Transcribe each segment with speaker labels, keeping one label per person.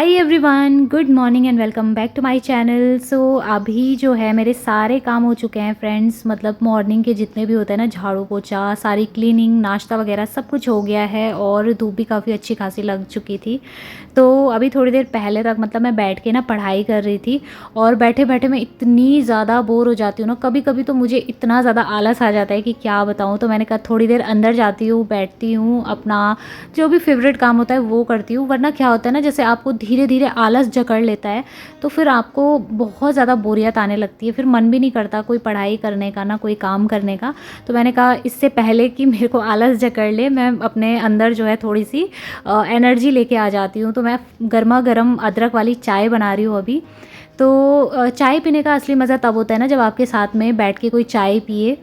Speaker 1: Hi everyone, good morning and welcome back to my channel. So अभी जो है मेरे सारे काम हो चुके हैं फ्रेंड्स। मतलब मॉर्निंग के जितने भी होते हैं ना, झाड़ू पोछा, सारी क्लीनिंग, नाश्ता वगैरह सब कुछ हो गया है और धूप भी काफ़ी अच्छी खासी लग चुकी थी। तो अभी थोड़ी देर पहले तक मतलब मैं बैठ के ना पढ़ाई कर रही थी और बैठे बैठे मैं इतनी ज़्यादा बोर हो जाती हूँ ना, कभी कभी तो मुझे इतना ज़्यादा आलस आ जाता है कि क्या बताऊँ। तो मैंने कहा थोड़ी देर अंदर जाती हूँ, बैठती हूँ, अपना जो भी फेवरेट काम होता है वो करती हूँ। वरना क्या होता है ना, जैसे आपको धीरे धीरे आलस जकड़ लेता है तो फिर आपको बहुत ज़्यादा बोरियत आने लगती है, फिर मन भी नहीं करता कोई पढ़ाई करने का ना कोई काम करने का। तो मैंने कहा इससे पहले कि मेरे को आलस जकड़ ले, मैं अपने अंदर जो है थोड़ी सी एनर्जी लेके आ जाती हूँ। तो मैं गर्मा गर्म अदरक वाली चाय बना रही हूँ अभी। तो चाय पीने का असली मज़ा तब होता है ना जब आपके साथ में बैठ के कोई चाय पिए,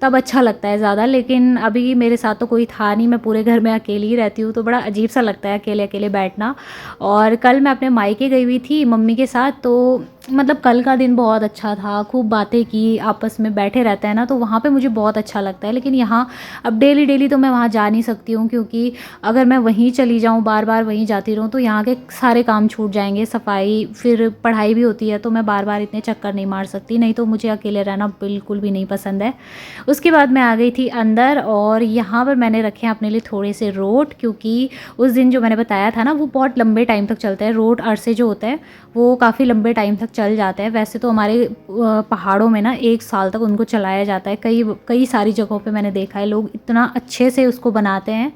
Speaker 1: तब अच्छा लगता है ज़्यादा। लेकिन अभी मेरे साथ तो कोई था नहीं, मैं पूरे घर में अकेली ही रहती हूँ तो बड़ा अजीब सा लगता है अकेले अकेले बैठना। और कल मैं अपने मायके गई हुई थी मम्मी के साथ, तो मतलब कल का दिन बहुत अच्छा था, खूब बातें की, आपस में बैठे रहते हैं ना, तो वहाँ पे मुझे बहुत अच्छा लगता है। लेकिन यहाँ अब डेली डेली तो मैं वहाँ जा नहीं सकती हूँ, क्योंकि अगर मैं वहीं चली जाऊँ, बार बार वहीं जाती रहूँ, तो यहाँ के सारे काम छूट जाएंगे, सफाई, फिर पढ़ाई भी होती है, तो मैं बार बार इतने चक्कर नहीं मार सकती। नहीं तो मुझे अकेले रहना बिल्कुल भी नहीं पसंद है। उसके बाद मैं आ गई थी अंदर और यहाँ पर मैंने रखे हैं अपने लिए थोड़े से रोट, क्योंकि उस दिन जो मैंने बताया था ना वो बहुत लंबे टाइम तक चलता है। रोट अरसे जो होता है वो काफ़ी लंबे टाइम तक चल जाता है। वैसे तो हमारे पहाड़ों में ना 1 साल तक उनको चलाया जाता है। कई कई सारी जगहों पे मैंने देखा है लोग इतना अच्छे से उसको बनाते हैं,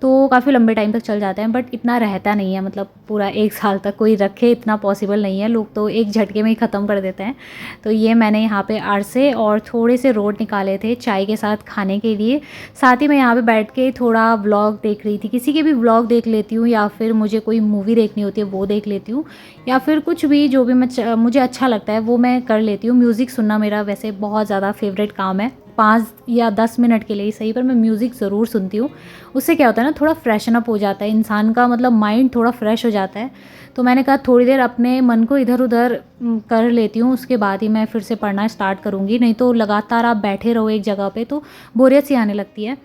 Speaker 1: तो काफ़ी लंबे टाइम तक चल जाते हैं। बट इतना रहता नहीं है, मतलब पूरा 1 साल तक कोई रखे इतना पॉसिबल नहीं है, लोग तो एक झटके में ही ख़त्म कर देते हैं। तो ये मैंने यहाँ पे अरसे और थोड़े से रोट निकाले थे चाय के साथ खाने के लिए। साथ ही मैं यहाँ पे बैठ के थोड़ा व्लॉग देख रही थी, किसी के भी व्लॉग देख लेती हूँ, या फिर मुझे कोई मूवी देखनी होती है वो देख लेती हूँ, या फिर कुछ भी जो भी मुझे अच्छा लगता है वो मैं कर लेती हूँ। म्यूज़िक सुनना मेरा वैसे बहुत ज़्यादा फेवरेट काम है। 5 या 10 मिनट के लिए ही सही, पर मैं म्यूज़िक ज़रूर सुनती हूँ। उससे क्या होता है ना, थोड़ा फ्रेशन अप हो जाता है इंसान का, मतलब माइंड थोड़ा फ्रेश हो जाता है। तो मैंने कहा थोड़ी देर अपने मन को इधर उधर कर लेती हूँ, उसके बाद ही मैं फिर से पढ़ना स्टार्ट करूँगी। नहीं तो लगातार आप बैठे रहो एक जगह पे तो बोरियत सी आने लगती है।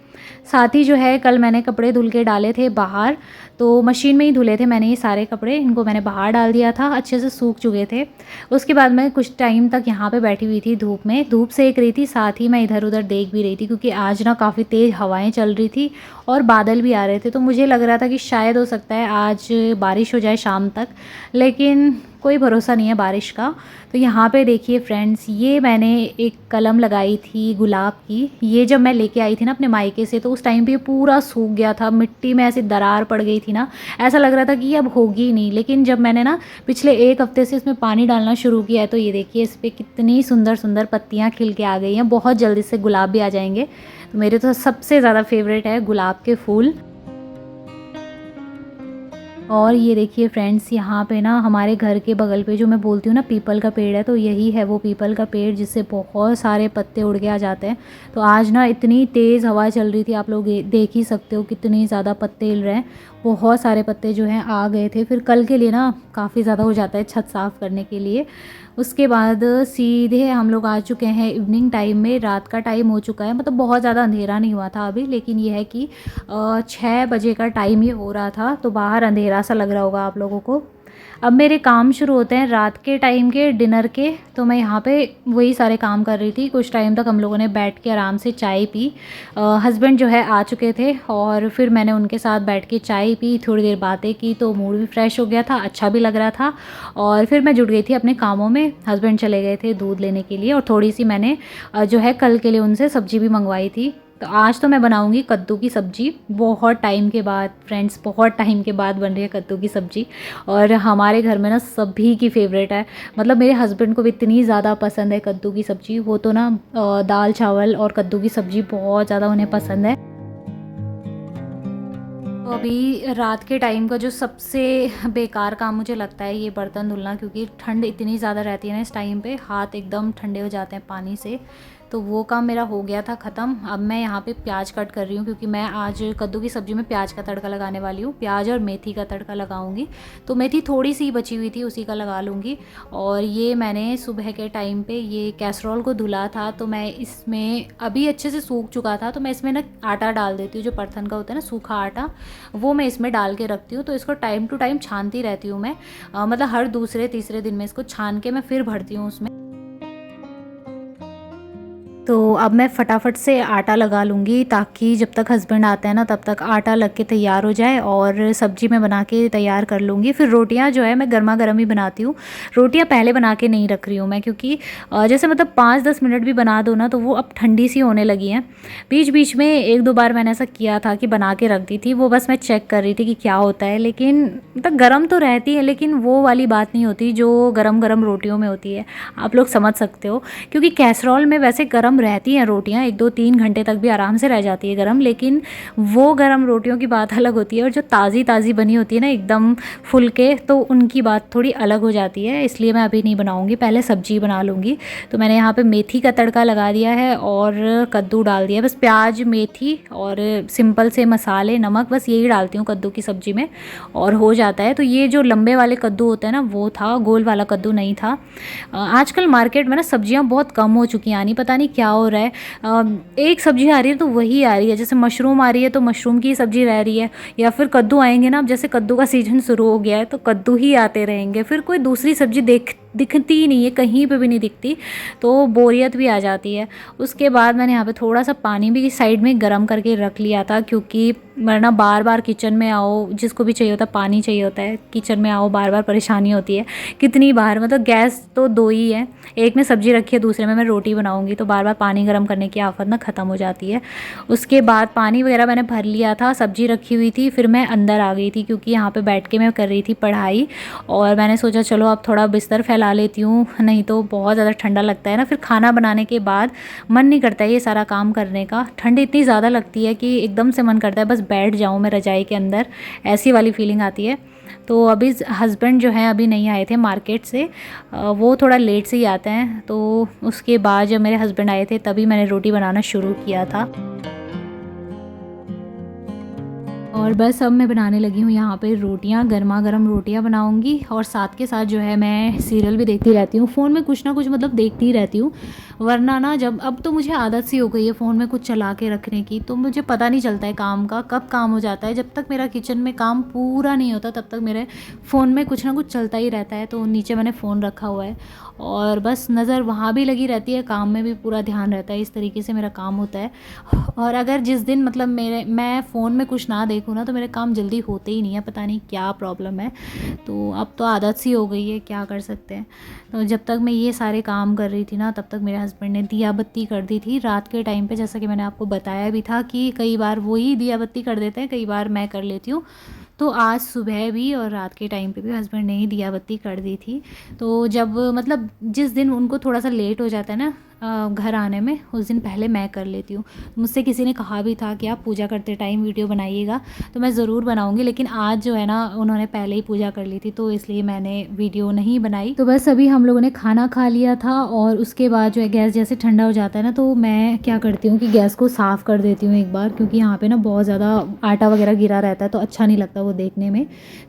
Speaker 1: साथ ही जो है कल मैंने कपड़े धुल के डाले थे बाहर, तो मशीन में ही धुले थे मैंने ये सारे कपड़े, इनको मैंने बाहर डाल दिया था, अच्छे से सूख चुके थे। उसके बाद मैं कुछ टाइम तक यहाँ पे बैठी हुई थी धूप में, धूप सेक रही थी, साथ ही मैं इधर उधर देख भी रही थी, क्योंकि आज ना काफ़ी तेज़ हवाएं चल रही थी और बादल भी आ रहे थे। तो मुझे लग रहा था कि शायद हो सकता है आज बारिश हो जाए शाम तक, लेकिन कोई भरोसा नहीं है बारिश का। तो यहाँ पे देखिए फ्रेंड्स, ये मैंने एक कलम लगाई थी गुलाब की। ये जब मैं लेके आई थी ना अपने मायके से, तो उस टाइम पे ये पूरा सूख गया था, मिट्टी में ऐसी दरार पड़ गई थी ना, ऐसा लग रहा था कि ये अब होगी ही नहीं। लेकिन जब मैंने ना पिछले 1 हफ्ते से इसमें पानी डालना शुरू किया है, तो ये देखिए इस पर कितनी सुंदर सुंदर पत्तियाँ खिल के आ गई हैं। बहुत जल्दी से गुलाब भी आ जाएंगे। तो मेरे तो सबसे ज़्यादा फेवरेट है गुलाब के फूल। और ये देखिए फ्रेंड्स, यहाँ पे ना हमारे घर के बगल पे जो मैं बोलती हूँ ना पीपल का पेड़ है, तो यही है वो पीपल का पेड़ जिससे बहुत सारे पत्ते उड़ के आ जाते हैं। तो आज ना इतनी तेज़ हवा चल रही थी, आप लोग देख ही सकते हो कितनी ज़्यादा पत्ते हिल रहे हैं। बहुत सारे पत्ते जो हैं आ गए थे, फिर कल के लिए ना काफ़ी ज़्यादा हो जाता है छत साफ़ करने के लिए। उसके बाद सीधे हम लोग आ चुके हैं इवनिंग टाइम में, रात का टाइम हो चुका है। मतलब बहुत ज़्यादा अंधेरा नहीं हुआ था अभी, लेकिन ये है कि 6 बजे का टाइम ही हो रहा था, तो बाहर अंधेरा सा लग रहा होगा आप लोगों को। अब मेरे काम शुरू होते हैं रात के टाइम के डिनर के, तो मैं यहाँ पे वही सारे काम कर रही थी। कुछ टाइम तक हम लोगों ने बैठ के आराम से चाय पी। हस्बैंड जो है आ चुके थे और फिर मैंने उनके साथ बैठ के चाय पी, थोड़ी देर बातें की, तो मूड भी फ्रेश हो गया था, अच्छा भी लग रहा था। और फिर मैं जुट गई थी अपने कामों में। हस्बैंड चले गए थे दूध लेने के लिए, और थोड़ी सी मैंने जो है कल के लिए उनसे सब्ज़ी भी मंगवाई थी। तो आज तो मैं बनाऊंगी कद्दू की सब्ज़ी, बहुत टाइम के बाद फ्रेंड्स, बहुत टाइम के बाद बन रही है कद्दू की सब्ज़ी। और हमारे घर में ना सभी की फेवरेट है, मतलब मेरे हस्बैंड को भी इतनी ज़्यादा पसंद है कद्दू की सब्ज़ी। वो तो ना दाल चावल और कद्दू की सब्ज़ी बहुत ज़्यादा उन्हें पसंद है। तो अभी रात के टाइम का जो सबसे बेकार काम मुझे लगता है ये बर्तन धुलना, क्योंकि ठंड इतनी ज़्यादा रहती है ना इस टाइम पे, हाथ एकदम ठंडे हो जाते हैं पानी से। तो वो काम मेरा हो गया था ख़त्म। अब मैं यहाँ पे प्याज कट कर रही हूँ क्योंकि मैं आज कद्दू की सब्ज़ी में प्याज का तड़का लगाने वाली हूँ। प्याज और मेथी का तड़का लगाऊंगी, तो मेथी थोड़ी सी बची हुई थी उसी का लगा लूँगी। और ये मैंने सुबह के टाइम पे ये कैसरोल को धुला था, तो मैं इसमें अभी अच्छे से सूख चुका था, तो मैं इसमें ना आटा डाल देती हूँ, जो परथन का होता है ना सूखा आटा, वो मैं इसमें डाल के रखती हूँ। तो इसको टाइम टू टाइम छानती रहती हूँ मैं, मतलब हर दूसरे तीसरे दिन में इसको छान के मैं फिर भरती हूँ उसमें। तो अब मैं फटाफट से आटा लगा लूँगी ताकि जब तक हस्बैंड आते हैं ना तब तक आटा लग के तैयार हो जाए और सब्ज़ी मैं बना के तैयार कर लूँगी। फिर रोटियां जो है मैं गर्मा गर्म ही बनाती हूँ। रोटियां पहले बना के नहीं रख रही हूँ मैं, क्योंकि जैसे मतलब 5-10 मिनट भी बना दो ना तो वो अब ठंडी सी होने लगी हैं। बीच बीच में 1-2 बार मैंने ऐसा किया था कि बना के रख दी थी, वो बस मैं चेक कर रही थी कि क्या होता है। लेकिन मतलब गर्म तो रहती है, लेकिन वो वाली बात नहीं होती जो गरम गरम रोटियों में होती है। आप लोग समझ सकते हो, क्योंकि कैसरोल में वैसे गर्म रहती हैं रोटियां, 1-2-3 घंटे तक भी आराम से रह जाती है गर्म, लेकिन वो गर्म रोटियों की बात अलग होती है। और जो ताज़ी ताज़ी बनी होती है ना एकदम फुल के, तो उनकी बात थोड़ी अलग हो जाती है। इसलिए मैं अभी नहीं बनाऊंगी, पहले सब्जी बना लूँगी। तो मैंने यहाँ पे मेथी का तड़का लगा दिया है और कद्दू डाल दिया, बस प्याज मेथी और सिंपल से मसाले नमक, बस यही डालती हूँ कद्दू की सब्ज़ी में और हो जाता है। तो ये जो लंबे वाले कद्दू होते हैं ना वो था, गोल वाला कद्दू नहीं था। आजकल मार्केट में ना सब्जियां बहुत कम हो चुकी हैं आनी, पता नहीं क्या हो रहा है। एक सब्जी आ रही है तो वही आ रही है, जैसे मशरूम आ रही है तो मशरूम की सब्जी रह रही है, या फिर कद्दू आएंगे ना, अब जैसे कद्दू का सीजन शुरू हो गया है तो कद्दू ही आते रहेंगे, फिर कोई दूसरी सब्जी दिखती ही नहीं है, कहीं पे भी नहीं दिखती, तो बोरियत भी आ जाती है। उसके बाद मैंने यहाँ पे थोड़ा सा पानी भी साइड में गर्म करके रख लिया था, क्योंकि वरना बार बार किचन में आओ, जिसको भी चाहिए होता है पानी चाहिए होता है, किचन में आओ बार बार परेशानी होती है। कितनी बार, मतलब गैस तो 2 ही है, एक में सब्जी रखी है दूसरे में मैं रोटी बनाऊंगी, तो बार बार पानी गर्म करने की आफत ना ख़त्म हो जाती है। उसके बाद पानी वगैरह मैंने भर लिया था, सब्जी रखी हुई थी, फिर मैं अंदर आ गई थी क्योंकि यहाँ पे बैठ के मैं कर रही थी पढ़ाई। और मैंने सोचा चलो अब थोड़ा बिस्तर फैला लेती हूँ, नहीं तो बहुत ज़्यादा ठंडा लगता है ना, फिर खाना बनाने के बाद मन नहीं करता है ये सारा काम करने का। ठंड इतनी ज़्यादा लगती है कि एकदम से मन करता है बस बैठ जाऊँ मैं रजाई के अंदर, ऐसी वाली फीलिंग आती है। तो अभी हस्बैंड जो हैं अभी नहीं आए थे मार्केट से, वो थोड़ा लेट से ही आते हैं, तो उसके बाद जब मेरे हस्बैंड आए थे तभी मैंने रोटी बनाना शुरू किया था। और बस अब मैं बनाने लगी हूँ यहाँ पे रोटियाँ, गर्मा गर्म रोटियाँ बनाऊँगी, और साथ के साथ जो है मैं सीरियल भी देखती रहती हूँ, फ़ोन में कुछ ना कुछ मतलब देखती रहती हूँ। वरना ना जब, अब तो मुझे आदत सी हो गई है फ़ोन में कुछ चला के रखने की, तो मुझे पता नहीं चलता है काम का, कब काम हो जाता है। जब तक मेरा किचन में काम पूरा नहीं होता तब तक मेरे फ़ोन में कुछ ना कुछ चलता ही रहता है। तो नीचे मैंने फ़ोन रखा हुआ है और बस नज़र वहाँ भी लगी रहती है, काम में भी पूरा ध्यान रहता है, इस तरीके से मेरा काम होता है। और अगर जिस दिन मतलब मैं फ़ोन में कुछ ना देखूँ ना तो मेरे काम जल्दी होते ही नहीं है, पता नहीं क्या प्रॉब्लम है। तो अब तो आदत सी हो गई है, क्या कर सकते हैं। तो जब तक मैं ये सारे काम कर रही थी ना तब तक मेरे हस्बैंड ने दिया बत्ती कर दी थी रात के टाइम पे, जैसा कि मैंने आपको बताया भी था कि कई बार वही दिया बत्ती कर देते हैं, कई बार मैं कर लेती हूँ। तो आज सुबह भी और रात के टाइम पे भी हस्बैंड ने ही दिया बत्ती कर दी थी। तो जब मतलब जिस दिन उनको थोड़ा सा लेट हो जाता है ना घर आने में, उस दिन पहले मैं कर लेती हूँ। मुझसे किसी ने कहा भी था कि आप पूजा करते टाइम वीडियो बनाइएगा, तो मैं ज़रूर बनाऊँगी, लेकिन आज जो है ना उन्होंने पहले ही पूजा कर ली थी तो इसलिए मैंने वीडियो नहीं बनाई। तो बस अभी हम लोगों ने खाना खा लिया था और उसके बाद जो है गैस जैसे ठंडा हो जाता है ना तो मैं क्या करती हूँ कि गैस को साफ़ कर देती हूँ एक बार, क्योंकि यहाँ पर ना बहुत ज़्यादा आटा वगैरह गिरा रहता है तो अच्छा नहीं लगता वो देखने में।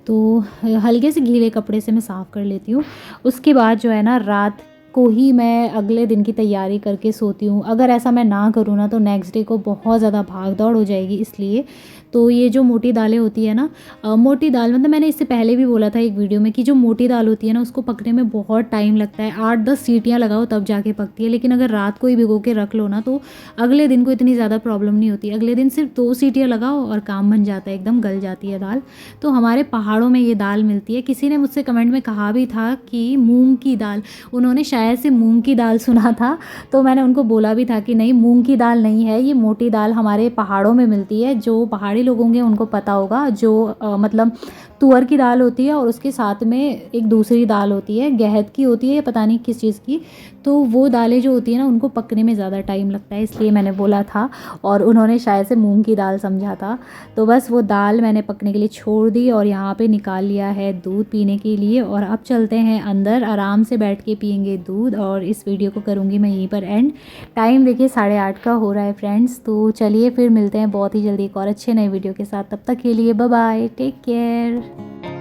Speaker 1: तो हल्के से गीले कपड़े से मैं साफ़ कर लेती हूँ। उसके बाद जो है ना रात को ही मैं अगले दिन की तैयारी करके सोती हूँ। अगर ऐसा मैं ना करूँ ना तो नेक्स्ट डे को बहुत ज़्यादा भाग दौड़ हो जाएगी। इसलिए तो ये जो मोटी दालें होती है ना, मोटी दाल मतलब मैंने इससे पहले भी बोला था एक वीडियो में कि जो मोटी दाल होती है ना उसको पकने में बहुत टाइम लगता है, 8-10 सीटियाँ लगाओ तब जाके पकती है। लेकिन अगर रात को ही भिगो के रख लो ना तो अगले दिन को इतनी ज़्यादा प्रॉब्लम नहीं होती। अगले दिन सिर्फ 2 सीटियाँ लगाओ और काम बन जाता है, एकदम गल जाती है दाल। तो हमारे पहाड़ों में ये दाल मिलती है। किसी ने मुझसे कमेंट में कहा भी था कि मूंग की दाल, उन्होंने शायद से मूंग की दाल सुना था, तो मैंने उनको बोला भी था कि नहीं, मूंग की दाल नहीं है, ये मोटी दाल हमारे पहाड़ों में मिलती है। जो पहाड़ी लोग होंगे उनको पता होगा, जो मतलब तुअर की दाल होती है और उसके साथ में एक दूसरी दाल होती है, गहत की होती है, पता नहीं किस चीज़ की। तो वो दालें जो होती है ना उनको पकने में ज़्यादा टाइम लगता है, इसलिए मैंने बोला था, और उन्होंने शायद से मूंग की दाल समझा था। तो बस वो दाल मैंने पकने के लिए छोड़ दी और यहाँ पे निकाल लिया है दूध पीने के लिए। और अब चलते हैं अंदर, आराम से बैठ के पियेंगे दूध, और इस वीडियो को करूँगी मैं यहीं पर एंड। टाइम देखिए 8:30 का हो रहा है फ्रेंड्स। तो चलिए फिर मिलते हैं बहुत ही जल्दी एक और अच्छे नए वीडियो के साथ। तब तक के लिए बाय बाय, टेक केयर।